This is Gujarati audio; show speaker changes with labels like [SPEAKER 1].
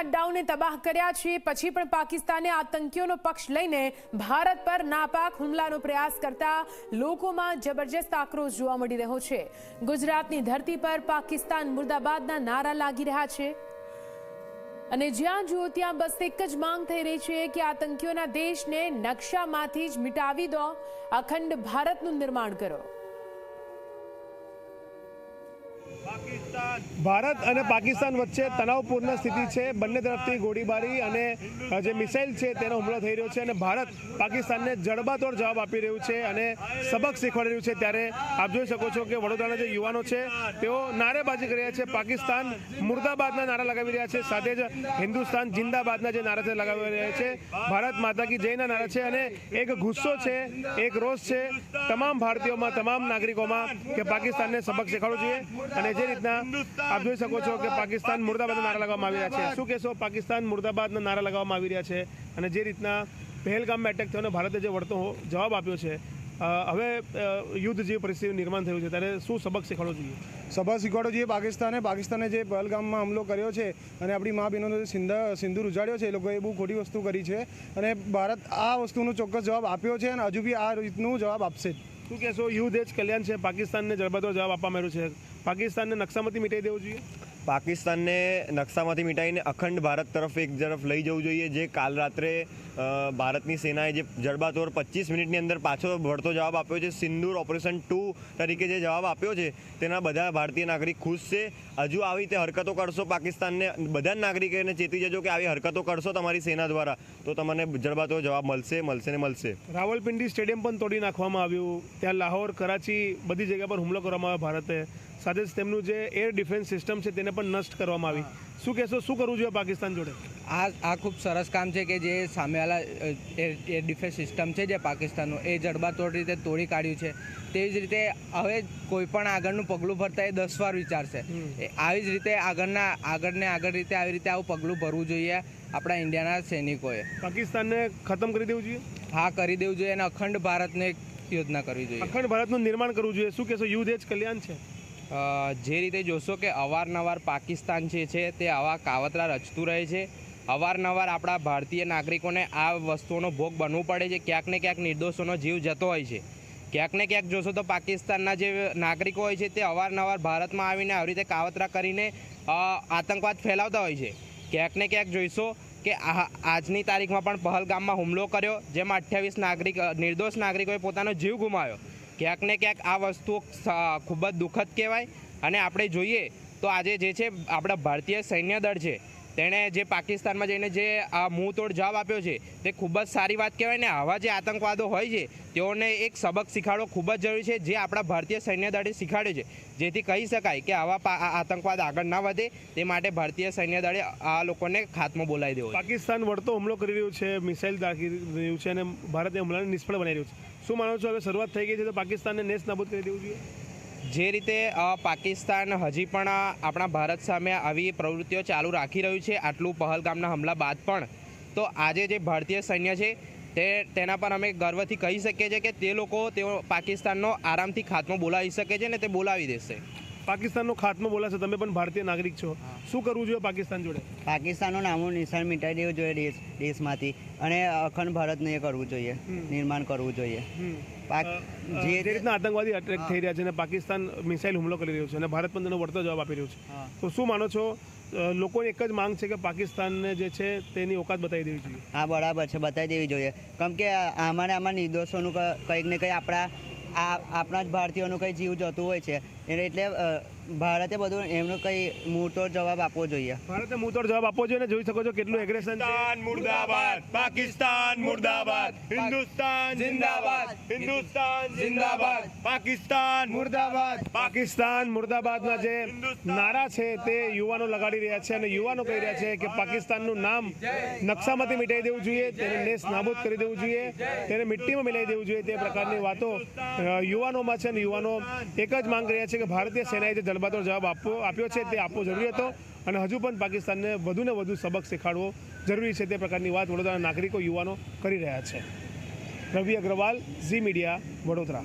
[SPEAKER 1] અડ્ડાઓને તબાહ કર્યા છે, પછી પણ પાકિસ્તાને આતંકીઓનો પક્ષ લઈને ભારત પર નાપાક હુમલાનો પ્રયાસ કરતા લોકોમાં જબરજસ્ત આક્રોશ જોવા મળી રહ્યો છે। ગુજરાતની ધરતી પર પાકિસ્તાન મુર્દાબાદના નારા લાગી રહ્યા છે અને જ્યાં જુઓ ત્યાં બસ એક જ માંગ થઈ રહી છે કે આતંકીઓના દેશને નકશામાંથી જ મિટાવી દો, અખંડ ભારતનું નિર્માણ કરો।
[SPEAKER 2] ભારત અને પાકિસ્તાન વચ્ચે તણાવપૂર્ણ સ્થિતિ છે। બંને તરફથી ગોળીબારી અને જે મિસાઇલ છે તેનો હુમલો થઈ રહ્યો છે અને ભારત પાકિસ્તાનને જડબાતોડ જવાબ આપી રહ્યું છે અને સબક શીખવાડી રહ્યું છે। ત્યારે આપ જોઈ શકો છો કે વડોદરાના જે યુવાનો છે તેઓ નારેબાજી કરી રહ્યા છે, પાકિસ્તાન મુર્દાબાદના નારા લગાવી રહ્યા છે, સાથે જ હિન્દુસ્તાન જિંદાબાદના જે નારા લગાવી રહ્યા છે, ભારત માતા કી જયના નારા છે અને એક ગુસ્સો છે, એક રોષ છે તમામ ભારતીયોમાં, તમામ નાગરિકોમાં કે પાકિસ્તાનને સબક શીખવાડવું જોઈએ। અને જે રીતના આપ જોઈ શકો છો કે પાકિસ્તાન મુર્દાબાદના નારા લગાવવામાં આવી રહ્યા છે। શું કહેશો, પાકિસ્તાન મુર્દાબાદના નારા લગાવવામાં આવી રહ્યા છે અને જે રીતના પહેલગામમાં એટેક થયો અને ભારતે જે વળતો જવાબ આપ્યો છે, હવે યુદ્ધ જેવી પરિસ્થિતિનું નિર્માણ થયું છે, ત્યારે શું સબક શીખવાડવો જોઈએ?
[SPEAKER 3] સબક શીખવાડવો જોઈએ પાકિસ્તાને જે પહેલગામમાં હુમલો કર્યો છે અને આપણી મા બહેનોનો સિંદૂર ઉજાડ્યો છે, એ લોકોએ બહુ ખોટી વસ્તુ કરી છે અને ભારત આ વસ્તુનો ચોક્કસ જવાબ આપ્યો છે અને હજુ બી આ રીતનું જવાબ આપશે।
[SPEAKER 2] શું કહેશો, યુદ્ધ એ જ કલ્યાણ છે? પાકિસ્તાનને જડબાતોડ જવાબ આપવામાં આવ્યો છે, પાકિસ્તાનને નકશામાંથી મિટાઈ દેવું જોઈએ?
[SPEAKER 4] પાકિસ્તાનને નકશામાંથી મિટાઈને અખંડ ભારત તરફ એક તરફ લઈ જવું જોઈએ। જે કાલ રાત્રે ભારતની સેનાએ જે જડબાતોડ 25 મિનિટની અંદર પાછો વળતો જવાબ આપ્યો છે, સિંદૂર ઓપરેશન 2 તરીકે જે જવાબ આપ્યો છે, તેના બધા ભારતીય નાગરિક ખુશ છે। હજુ આવી રીતે હરકતો કરશો પાકિસ્તાનને, બધા જ નાગરિકોને ચેતી જજો કે આવી હરકતો કરશો તમારી સેના દ્વારા તો તમને જડબાતોડ જવાબ મળશે।
[SPEAKER 2] રાવલપિંડી સ્ટેડિયમ પણ તોડી નાખવામાં આવ્યું, ત્યાં લાહોર, કરાચી બધી જગ્યા પર હુમલો કરવામાં આવ્યો ભારતે, સાથે જ તેમનું જે એર ડિફેન્સ સિસ્ટમ છે તેને પણ નષ્ટ કરવામાં આવી। શું કહેશો, શું કરવું જોઈએ પાકિસ્તાન જોડે?
[SPEAKER 5] આ ખૂબ સરસ કામ છે કે જે સામેવાળા એર ડિફેન્સ સિસ્ટમ છે જે પાકિસ્તાનનું, એ જડબાતોડ રીતે તોડી કાઢ્યું છે। તેવી જ રીતે હવે કોઈ પણ આગળનું પગલું ભરતા એ 10 વાર વિચારશે। આવી જ રીતે આગળ રીતે આવી રીતે આવું પગલું ભરવું જોઈએ આપણા ઇન્ડિયાના સૈનિકોએ।
[SPEAKER 2] પાકિસ્તાનને ખતમ કરી દેવું જોઈએ?
[SPEAKER 5] હા, કરી દેવું જોઈએ અને અખંડ ભારતને યોજના કરવી જોઈએ,
[SPEAKER 2] અખંડ ભારતનું નિર્માણ કરવું જોઈએ। શું કહેશો, યુદ્ધ એ જ કલ્યાણ છે?
[SPEAKER 5] જે રીતે જોશો કે અવારનવાર પાકિસ્તાન જે છે તે આવા કાવતરા રચતું રહે છે, અવારનવાર આપણા ભારતીય નાગરિકોને આ વસ્તુઓનો ભોગ બનવું પડે છે, ક્યાંક ને ક્યાંક નિર્દોષોનો જીવ જતો હોય છે। ક્યાંક ને ક્યાંક જોશો તો પાકિસ્તાનના જે નાગરિકો હોય છે તે અવારનવાર ભારતમાં આવીને આવી રીતે કાવતરા કરીને આતંકવાદ ફેલાવતા હોય છે। ક્યાંક ને ક્યાંક જોઈશો કે આજની તારીખમાં પણ પહેલગામમાં હુમલો કર્યો, જેમાં 28 નિર્દોષ નાગરિકોએ પોતાનો જીવ ગુમાવ્યો। ક્યાંક ને ક્યાંક આ વસ્તુ ખૂબ જ દુઃખદ કહેવાય અને આપણે જોઈએ તો આજે જે છે આપણા ભારતીય સૈન્ય દળ છે તેણે જે પાકિસ્તાનમાં જઈને જે આ મુંહતોડ જવાબ આપ્યો છે તે ખૂબ જ સારી વાત કહેવાય ને આવા જે આતંકવાદો હોય છે તેઓને એક સબક શીખવાડવો ખૂબ જ જરૂરી છે, જે આપણા ભારતીય સૈન્ય દળે શીખવાડ્યો છે, જેથી કહી શકાય કે આવા આતંકવાદ આગળ ના વધે તે માટે ભારતીય સૈન્ય દળે આ લોકોને ખાત્મો બોલાવી દેવો।
[SPEAKER 2] પાકિસ્તાન વળતો હુમલો કરી રહ્યું છે, મિસાઇલ દાખી રહ્યું છે અને ભારતે હુમલાને નિષ્ફળ બનાવી રહ્યું છે। શું માનો છો, હવે શરૂઆત થઈ ગઈ છે તો પાકિસ્તાનને નેસ્ત નાબૂદ કરી દેવું જોઈએ?
[SPEAKER 5] જે રીતે પાકિસ્તાન હજી પણ આપણા ભારત સામે આવી પ્રવૃત્તિઓ ચાલુ રાખી રહ્યું છે આટલું પહેલગામના હુમલા બાદ પણ, તો આજે જે ભારતીય સૈન્ય છે તેના પર અમે ગર્વથી કહી શકીએ છીએ કે તેઓ પાકિસ્તાનનો આરામથી ખાત્મો બોલાવી શકે છે ને તે બોલાવી દેશે।
[SPEAKER 2] પાકિસ્તાનનો ખાત્મો બોલાશે, તમે પણ ભારતીય નાગરિક છો, શું કરવું જોઈએ પાકિસ્તાન જોડે?
[SPEAKER 6] પાકિસ્તાનનું નામનું નિશાન મિટાઈ દેવું જોઈએ દેશમાંથી અને અખંડ ભારતને એ કરવું જોઈએ, નિર્માણ કરવું જોઈએ।
[SPEAKER 2] જે રીતના આતંકવાદી અટેક થઈ રહ્યા છે અને પાકિસ્તાન મિસાઇલ હુમલો કરી રહ્યું છે અને ભારત પણ તેનો વળતો જવાબ આપી રહ્યું છે, તો શું માનો છો, લોકોની એક જ માંગ છે કે પાકિસ્તાનને જે છે તેની ઓકાત બતાવી દેવી જોઈએ?
[SPEAKER 6] હા, બરાબર છે, બતાવી દેવી જોઈએ, કેમ કે આમાં નિર્દોષોનું કંઈક ને કંઈ આપણા જ ભારતીયોનું કંઈ જીવ જતું હોય છે, એટલે ભારતે બધું એમનો કંઈ મુંહતોડ જવાબ આપવો જોઈએ।
[SPEAKER 2] ભારતે મુંહતોડ જવાબ આપવો જોઈએ ને જોઈ શકો છો કેટલું એગ્રેશન છે।
[SPEAKER 4] મુર્દાબાદ, પાકિસ્તાન મુર્દાબાદ, હિન્દુસ્તાન જિંદાબાદ, હિન્દુસ્તાન જિંદાબાદ, પાકિસ્તાન મુર્દાબાદ,
[SPEAKER 2] પાકિસ્તાન મુર્દાબાદના જે નારા છે તે યુવાનો લગાડી રહ્યા છે અને યુવાનો કહી રહ્યા છે કે પાકિસ્તાનનું નામ નકશામાંથી મિટાઈ દેવું જોઈએ, તેને નેસ્ત નાબૂદ કરી દેવું જોઈએ, તેને મિટ્ટીમાં મિલાવી દેવું જોઈએ, તે પ્રકારની વાતો યુવાનોમાં છે અને યુવાનો એક જ માંગ રહ્યા છે કે ભારતીય સેનાએ જે જડબાતોડ જવાબ આપ્યો છે તે આપવો જરૂરી હતો અને હજુ પણ પાકિસ્તાનને વધુને વધુ સબક શીખવાડવો જરૂરી છે, તે પ્રકારની વાત વડોદરાના નાગરિકો યુવાનો કરી રહ્યા છે। રવિ અગ્રવાલ, ઝી મીડિયા, વડોદરા।